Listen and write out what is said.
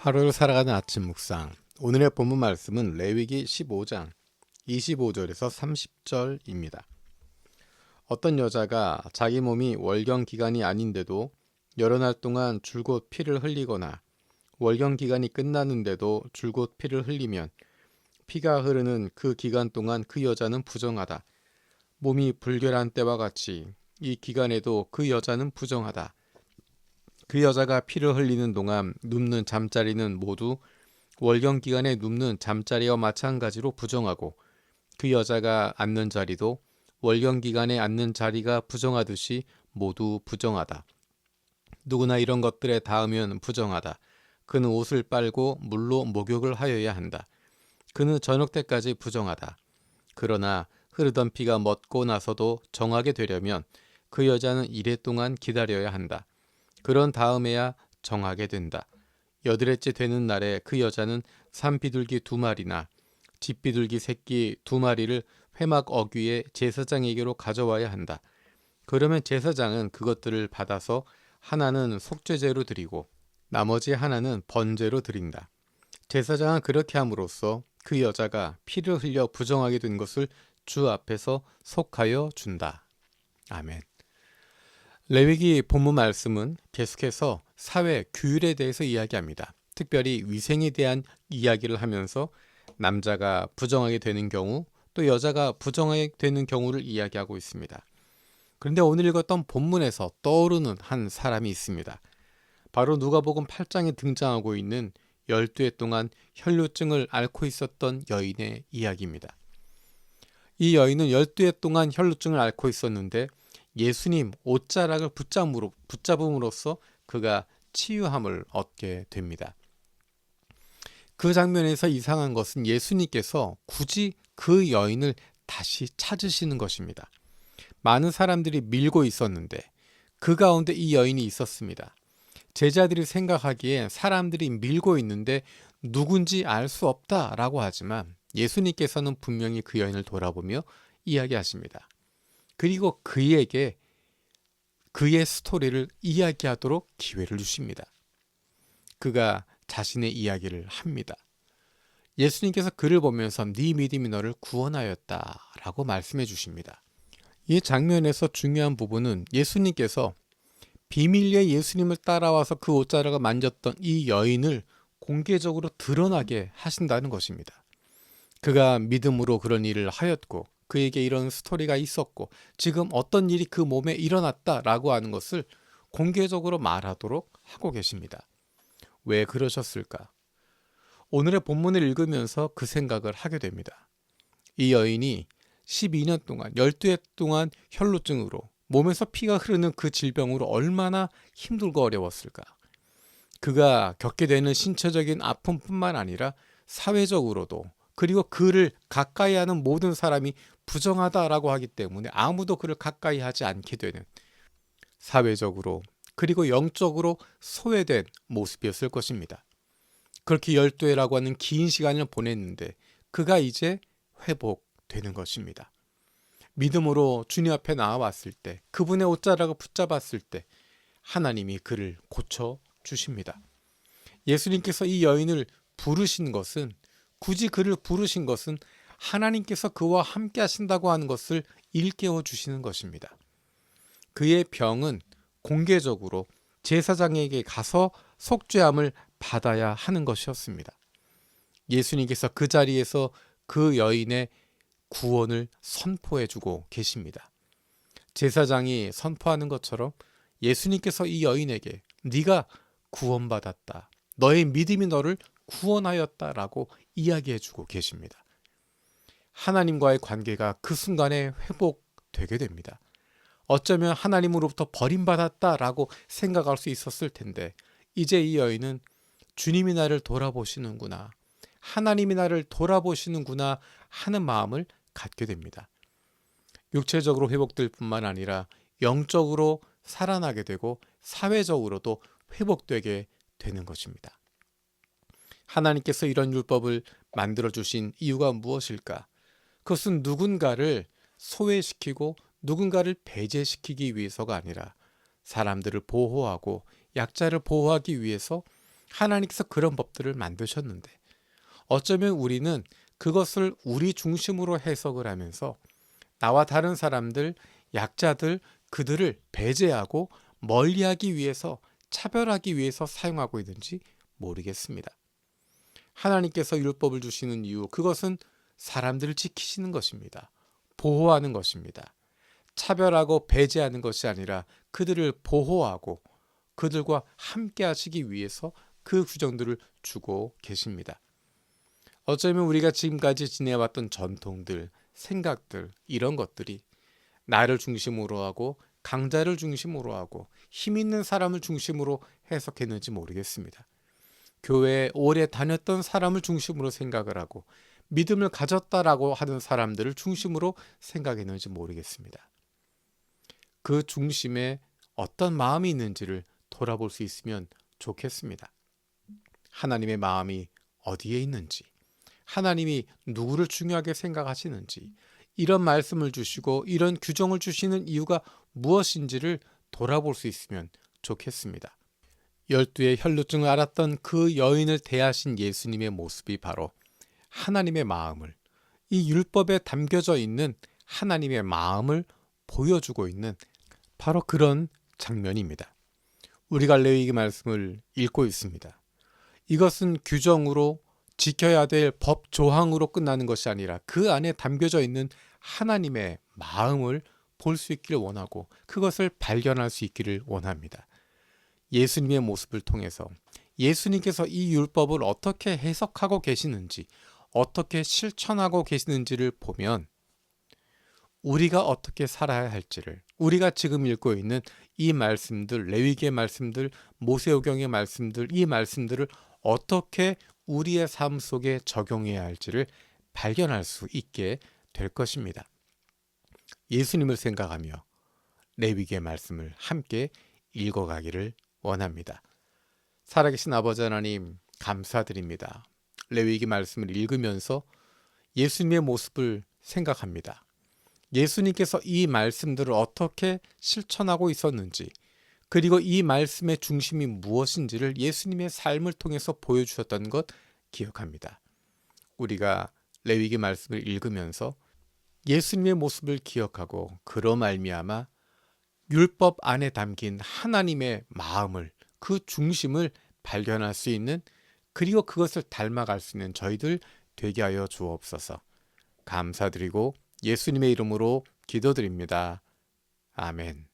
하루를 살아가는 아침 묵상. 오늘의 본문 말씀은 레위기 15장 25절에서 30절입니다. 어떤 여자가 자기 몸이 월경 기간이 아닌데도 여러 날 동안 줄곧 피를 흘리거나 월경 기간이 끝나는데도 줄곧 피를 흘리면 피가 흐르는 그 기간 동안 그 여자는 부정하다. 몸이 불결한 때와 같이 이 기간에도 그 여자는 부정하다. 그 여자가 피를 흘리는 동안 눕는 잠자리는 모두 월경 기간에 눕는 잠자리와 마찬가지로 부정하고 그 여자가 앉는 자리도 월경 기간에 앉는 자리가 부정하듯이 모두 부정하다. 누구나 이런 것들에 닿으면 부정하다. 그는 옷을 빨고 물로 목욕을 하여야 한다. 그는 저녁 때까지 부정하다. 그러나 흐르던 피가 멎고 나서도 정하게 되려면 그 여자는 이래 동안 기다려야 한다. 그런 다음에야 정하게 된다. 여드레째 되는 날에 그 여자는 산비둘기 2마리나 집비둘기 새끼 2마리를 회막 어귀에 제사장에게로 가져와야 한다. 그러면 제사장은 그것들을 받아서 하나는 속죄제로 드리고 나머지 하나는 번제로 드린다. 제사장은 그렇게 함으로써 그 여자가 피를 흘려 부정하게 된 것을 주 앞에서 속하여 준다. 아멘. 레위기 본문 말씀은 계속해서 사회 규율에 대해서 이야기합니다. 특별히 위생에 대한 이야기를 하면서 남자가 부정하게 되는 경우 또 여자가 부정하게 되는 경우를 이야기하고 있습니다. 그런데 오늘 읽었던 본문에서 떠오르는 한 사람이 있습니다. 바로 누가복음 8장에 등장하고 있는 12해 동안 혈루증을 앓고 있었던 여인의 이야기입니다. 이 여인은 12해 동안 혈루증을 앓고 있었는데 예수님 옷자락을 붙잡음으로써 그가 치유함을 얻게 됩니다. 그 장면에서 이상한 것은 예수님께서 굳이 그 여인을 다시 찾으시는 것입니다. 많은 사람들이 밀고 있었는데 그 가운데 이 여인이 있었습니다. 제자들이 생각하기에 사람들이 밀고 있는데 누군지 알 수 없다라고 하지만 예수님께서는 분명히 그 여인을 돌아보며 이야기하십니다. 그리고 그에게 그의 스토리를 이야기하도록 기회를 주십니다. 그가 자신의 이야기를 합니다. 예수님께서 그를 보면서 네 믿음이 너를 구원하였다 라고 말씀해 주십니다. 이 장면에서 중요한 부분은 예수님께서 비밀리에 예수님을 따라와서 그 옷자락을 만졌던 이 여인을 공개적으로 드러나게 하신다는 것입니다. 그가 믿음으로 그런 일을 하였고 그에게 이런 스토리가 있었고 지금 어떤 일이 그 몸에 일어났다라고 하는 것을 공개적으로 말하도록 하고 계십니다. 왜 그러셨을까? 오늘의 본문을 읽으면서 그 생각을 하게 됩니다. 이 여인이 12년 동안 12해 동안 혈루증으로 몸에서 피가 흐르는 그 질병으로 얼마나 힘들고 어려웠을까? 그가 겪게 되는 신체적인 아픔뿐만 아니라 사회적으로도 그리고 그를 가까이 하는 모든 사람이 부정하다라고 하기 때문에 아무도 그를 가까이 하지 않게 되는 사회적으로 그리고 영적으로 소외된 모습이었을 것입니다. 그렇게 12회라고 하는 긴 시간을 보냈는데 그가 이제 회복되는 것입니다. 믿음으로 주님 앞에 나와왔을 때 그분의 옷자락을 붙잡았을 때 하나님이 그를 고쳐주십니다. 예수님께서 이 여인을 부르신 것은 굳이 그를 부르신 것은 하나님께서 그와 함께 하신다고 하는 것을 일깨워 주시는 것입니다. 그의 병은 공개적으로 제사장에게 가서 속죄함을 받아야 하는 것이었습니다. 예수님께서 그 자리에서 그 여인의 구원을 선포해 주고 계십니다. 제사장이 선포하는 것처럼 예수님께서 이 여인에게 네가 구원받았다. 너의 믿음이 너를 구원하였다라고 이야기해 주고 계십니다. 하나님과의 관계가 그 순간에 회복되게 됩니다. 어쩌면 하나님으로부터 버림받았다라고 생각할 수 있었을 텐데 이제 이 여인은 주님이 나를 돌아보시는구나, 하나님이 나를 돌아보시는구나 하는 마음을 갖게 됩니다. 육체적으로 회복될 뿐만 아니라 영적으로 살아나게 되고 사회적으로도 회복되게 되는 것입니다. 하나님께서 이런 율법을 만들어주신 이유가 무엇일까? 그것은 누군가를 소외시키고 누군가를 배제시키기 위해서가 아니라 사람들을 보호하고 약자를 보호하기 위해서 하나님께서 그런 법들을 만드셨는데 어쩌면 우리는 그것을 우리 중심으로 해석을 하면서 나와 다른 사람들, 약자들, 그들을 배제하고 멀리하기 위해서, 차별하기 위해서 사용하고 있는지 모르겠습니다. 하나님께서 율법을 주시는 이유, 그것은 사람들을 지키시는 것입니다. 보호하는 것입니다. 차별하고 배제하는 것이 아니라 그들을 보호하고 그들과 함께 하시기 위해서 그 규정들을 주고 계십니다. 어쩌면 우리가 지금까지 지내왔던 전통들, 생각들, 이런 것들이 나를 중심으로 하고 강자를 중심으로 하고 힘 있는 사람을 중심으로 해석했는지 모르겠습니다. 교회에 오래 다녔던 사람을 중심으로 생각을 하고 믿음을 가졌다라고 하는 사람들을 중심으로 생각했는지 모르겠습니다. 그 중심에 어떤 마음이 있는지를 돌아볼 수 있으면 좋겠습니다. 하나님의 마음이 어디에 있는지, 하나님이 누구를 중요하게 생각하시는지, 이런 말씀을 주시고 이런 규정을 주시는 이유가 무엇인지를 돌아볼 수 있으면 좋겠습니다. 12의 혈루증을 앓았던 그 여인을 대하신 예수님의 모습이 바로 하나님의 마음을, 이 율법에 담겨져 있는 하나님의 마음을 보여주고 있는 바로 그런 장면입니다. 우리가 레위기 말씀을 읽고 있습니다. 이것은 규정으로 지켜야 될 법 조항으로 끝나는 것이 아니라 그 안에 담겨져 있는 하나님의 마음을 볼 수 있기를 원하고 그것을 발견할 수 있기를 원합니다. 예수님의 모습을 통해서 예수님께서 이 율법을 어떻게 해석하고 계시는지, 어떻게 실천하고 계시는지를 보면 우리가 어떻게 살아야 할지를, 우리가 지금 읽고 있는 이 말씀들, 레위기의 말씀들, 모세오경의 말씀들, 이 말씀들을 어떻게 우리의 삶 속에 적용해야 할지를 발견할 수 있게 될 것입니다. 예수님을 생각하며 레위기의 말씀을 함께 읽어가기를 원합니다. 살아계신 아버지 하나님, 감사드립니다. 레위기 말씀을 읽으면서 예수님의 모습을 생각합니다. 예수님께서 이 말씀들을 어떻게 실천하고 있었는지, 그리고 이 말씀의 중심이 무엇인지를 예수님의 삶을 통해서 보여주셨던 것 기억합니다. 우리가 레위기 말씀을 읽으면서 예수님의 모습을 기억하고 그로 말미암아 율법 안에 담긴 하나님의 마음을, 그 중심을 발견할 수 있는, 그리고 그것을 닮아갈 수 있는 저희들 되게 하여 주옵소서. 감사드리고 예수님의 이름으로 기도드립니다. 아멘.